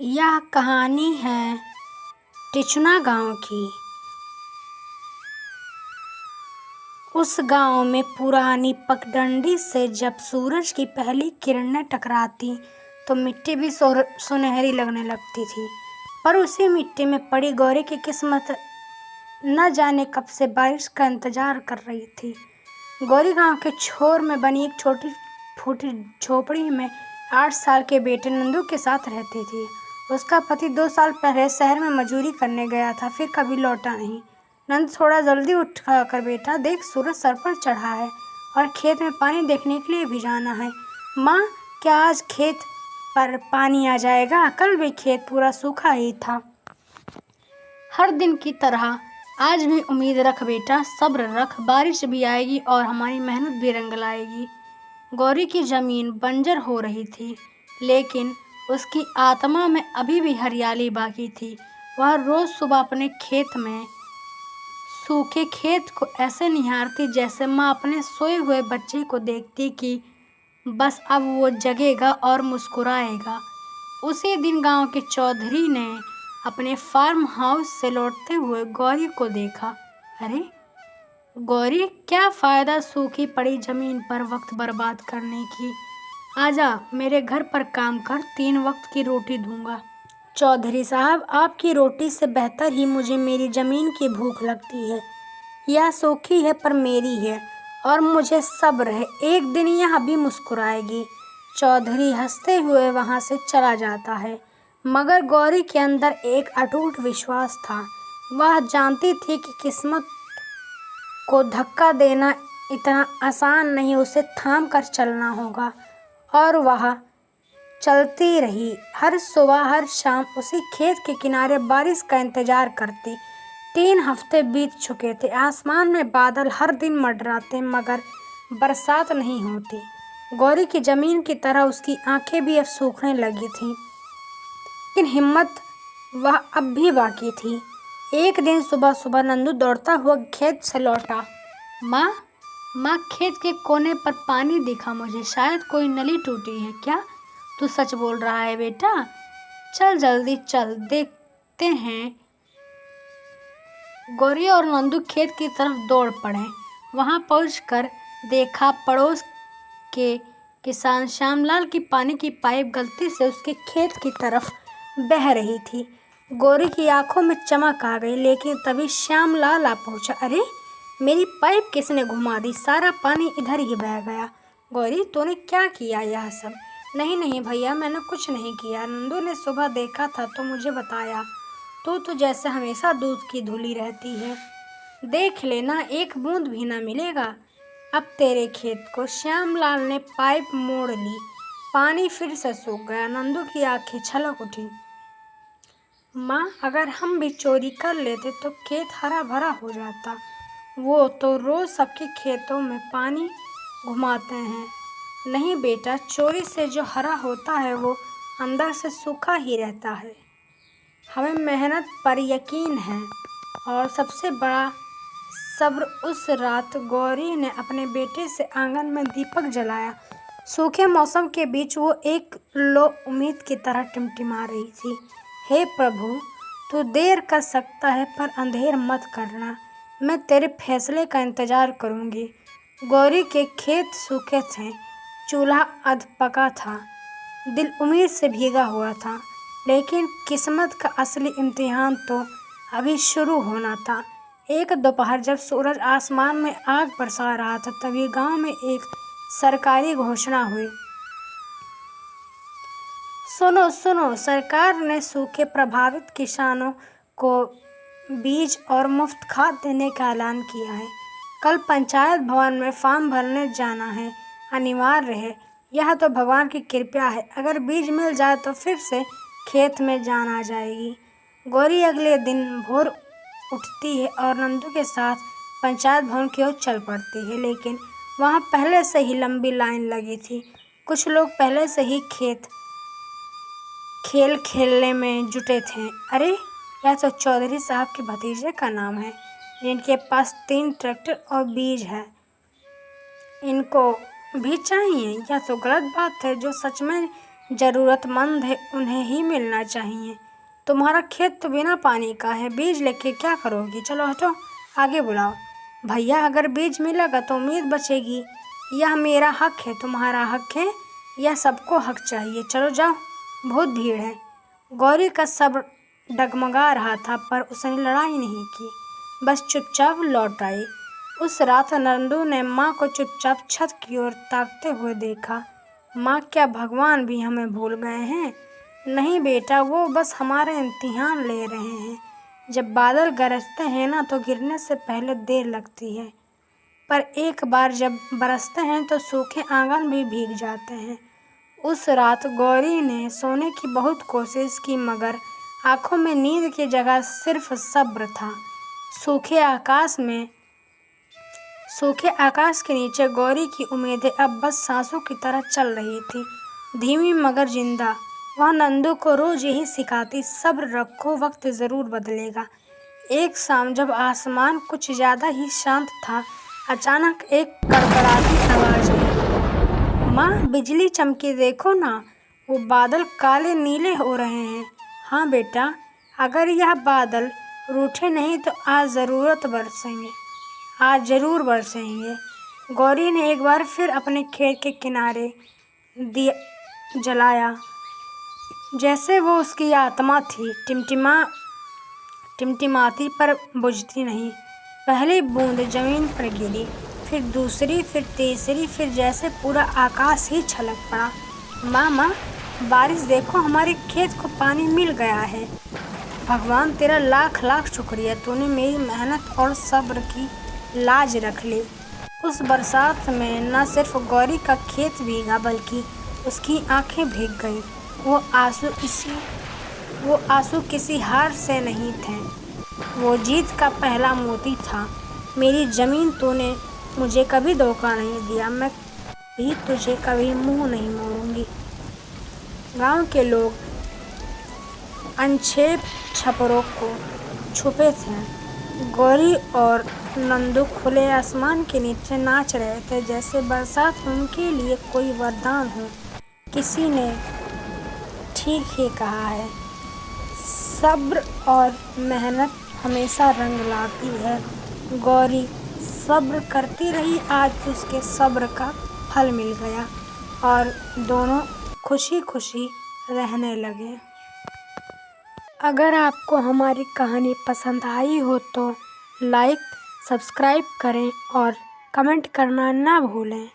यह कहानी है टिचुना गांव की। उस गांव में पुरानी पगडंडी से जब सूरज की पहली किरणें टकराती तो मिट्टी भी सुनहरी लगने लगती थी। पर उसी मिट्टी में पड़ी गौरी की किस्मत न जाने कब से बारिश का इंतजार कर रही थी। गौरी गांव के छोर में बनी एक छोटी फूटी झोपड़ी में 8 साल के बेटे नंदू के साथ रहती थी। उसका पति 2 साल पहले शहर में मजदूरी करने गया था, फिर कभी लौटा नहीं। नंद थोड़ा जल्दी उठ कर बेटा, देख सूरज सर पर चढ़ा है और खेत में पानी देखने के लिए भी जाना है। माँ, क्या आज खेत पर पानी आ जाएगा? कल भी खेत पूरा सूखा ही था। हर दिन की तरह आज भी उम्मीद रख बेटा, सब्र रख, बारिश भी आएगी और हमारी मेहनत भी रंग लाएगी। गौरी की जमीन बंजर हो रही थी, लेकिन उसकी आत्मा में अभी भी हरियाली बाकी थी। वह रोज सुबह अपने खेत में सूखे खेत को ऐसे निहारती जैसे माँ अपने सोए हुए बच्चे को देखती कि बस अब वो जगेगा और मुस्कुराएगा। उसी दिन गांव के चौधरी ने अपने फार्म हाउस से लौटते हुए गौरी को देखा। अरे गौरी, क्या फायदा सूखी पड़ी जमीन पर वक्त बर्बाद करने की। आजा, मेरे घर पर काम कर, 3 वक्त की रोटी दूंगा। चौधरी साहब, आपकी रोटी से बेहतर ही मुझे मेरी जमीन की भूख लगती है। यह सूखी है पर मेरी है और मुझे सब्र है, एक दिन यह भी मुस्कुराएगी। चौधरी हंसते हुए वहां से चला जाता है, मगर गौरी के अंदर एक अटूट विश्वास था। वह जानती थी कि किस्मत को धक्का देना इतना आसान नहीं, उसे थाम कर चलना होगा। और वह चलती रही। हर सुबह हर शाम उसी खेत के किनारे बारिश का इंतजार करती। 3 हफ्ते बीत चुके थे। आसमान में बादल हर दिन मंडराते, मगर बरसात नहीं होती। गौरी की जमीन की तरह उसकी आंखें भी अब सूखने लगी थीं, लेकिन हिम्मत वह अब भी बाकी थी। एक दिन सुबह सुबह नंदू दौड़ता हुआ खेत से लौटा। माँ, खेत के कोने पर पानी दिखा मुझे, शायद कोई नली टूटी है। क्या तू सच बोल रहा है बेटा? चल जल्दी चल, देखते हैं। गौरी और नंदू खेत की तरफ दौड़ पड़े। वहां पहुंचकर देखा पड़ोस के किसान श्यामलाल की पानी की पाइप गलती से उसके खेत की तरफ बह रही थी। गौरी की आंखों में चमक आ गई, लेकिन तभी श्यामलाल आ पहुंचा। अरे, मेरी पाइप किसने घुमा दी? सारा पानी इधर ही बह गया। गौरी, तूने क्या किया यह सब? नहीं नहीं भैया, मैंने कुछ नहीं किया। नंदू ने सुबह देखा था तो मुझे बताया। तू तो जैसे हमेशा दूध की धुली रहती है। देख लेना, एक बूंद भी ना मिलेगा अब तेरे खेत को। श्यामलाल ने पाइप मोड़ ली, पानी फिर से सूख गया। नंदू की आंखें छलक उठी। माँ, अगर हम भी चोरी कर लेते तो खेत हरा भरा हो जाता। वो तो रोज सबके खेतों में पानी घुमाते हैं। नहीं बेटा, चोरी से जो हरा होता है वो अंदर से सूखा ही रहता है। हमें मेहनत पर यकीन है और सबसे बड़ा सब्र। उस रात गौरी ने अपने बेटे से आंगन में दीपक जलाया। सूखे मौसम के बीच वो एक लो उम्मीद की तरह टिमटिमा रही थी। हे प्रभु, तू देर कर सकता है पर अंधेर मत करना। मैं तेरे फैसले का इंतजार करूंगी। गौरी के खेत सूखे थे, चूल्हा अध पका था, दिल उम्मीद से भीगा हुआ था, लेकिन किस्मत का असली इम्तिहान तो अभी शुरू होना था। एक दोपहर जब सूरज आसमान में आग बरसा रहा था, तभी गांव में एक सरकारी घोषणा हुई। सुनो सुनो, सरकार ने सूखे प्रभावित किसानों को बीज और मुफ्त खाद देने का ऐलान किया है। कल पंचायत भवन में फॉर्म भरने जाना है, अनिवार्य है। यह तो भगवान की कृपा है, अगर बीज मिल जाए तो फिर से खेत में जान आ जाएगी। गौरी अगले दिन भोर उठती है और नंदू के साथ पंचायत भवन की ओर चल पड़ती है, लेकिन वहाँ पहले से ही लंबी लाइन लगी थी। कुछ लोग पहले से ही खेल खेलने में जुटे थे। अरे, यह तो चौधरी साहब के भतीजे का नाम है, जिनके पास 3 ट्रैक्टर और बीज है। इनको भी चाहिए? यह तो गलत बात है। जो सच में ज़रूरतमंद है उन्हें ही मिलना चाहिए। तुम्हारा खेत तो बिना पानी का है, बीज लेके क्या करोगी? चलो हटो, आगे बुलाओ। भैया, अगर बीज मिलेगा तो उम्मीद बचेगी। यह मेरा हक है, तुम्हारा हक है, यह सबको हक चाहिए। चलो जाओ, बहुत भीड़ है। गौरी का सब्र डगमगा रहा था, पर उसने लड़ाई नहीं की, बस चुपचाप लौट आई। उस रात नंदू ने माँ को चुपचाप छत की ओर ताकते हुए देखा। माँ, क्या भगवान भी हमें भूल गए हैं? नहीं बेटा, वो बस हमारे इम्तिहान ले रहे हैं। जब बादल गरजते हैं ना तो गिरने से पहले देर लगती है, पर एक बार जब बरसते हैं तो सूखे आंगन भी भीग जाते हैं। उस रात गौरी ने सोने की बहुत कोशिश की, मगर आंखों में नींद की जगह सिर्फ सब्र था। सूखे आकाश के नीचे गौरी की उम्मीदें अब बस सांसों की तरह चल रही थी, धीमी मगर जिंदा। वह नंदू को रोज यही सिखाती, सब्र रखो, वक्त ज़रूर बदलेगा। एक शाम जब आसमान कुछ ज़्यादा ही शांत था, अचानक एक कड़कड़ाती आवाज़ आई। माँ, बिजली चमकी, देखो ना, वो बादल काले नीले हो रहे हैं। हाँ बेटा, अगर यह बादल रूठे नहीं तो आज ज़रूर बरसेंगे। गौरी ने एक बार फिर अपने खेत के किनारे दिया जलाया, जैसे वो उसकी आत्मा थी, टिमटिमाती पर बुझती नहीं। पहली बूंद जमीन पर गिरी, फिर दूसरी, फिर तीसरी, फिर जैसे पूरा आकाश ही छलक पड़ा। माँ, बारिश देखो, हमारे खेत को पानी मिल गया है। भगवान तेरा लाख लाख शुक्रिया, तूने मेरी मेहनत और सब्र की लाज रख ली। उस बरसात में न सिर्फ गौरी का खेत भीगा, बल्कि उसकी आंखें भीग गईं। वो आंसू किसी हार से नहीं थे, वो जीत का पहला मोती था। मेरी ज़मीन, तूने मुझे कभी धोखा नहीं दिया, मैं भी तुझे कभी मुंह नहीं मोड़ूंगी। गांव के लोग अनछे छपरों को छुपे थे। गौरी और नंदू खुले आसमान के नीचे नाच रहे थे, जैसे बरसात उनके लिए कोई वरदान हो। किसी ने ठीक ही कहा है, सब्र और मेहनत हमेशा रंग लाती है। गौरी सब्र करती रही, आज उसके सब्र का फल मिल गया और दोनों खुशी खुशी रहने लगे। अगर आपको हमारी कहानी पसंद आई हो तो लाइक, सब्सक्राइब करें और कमेंट करना ना भूलें।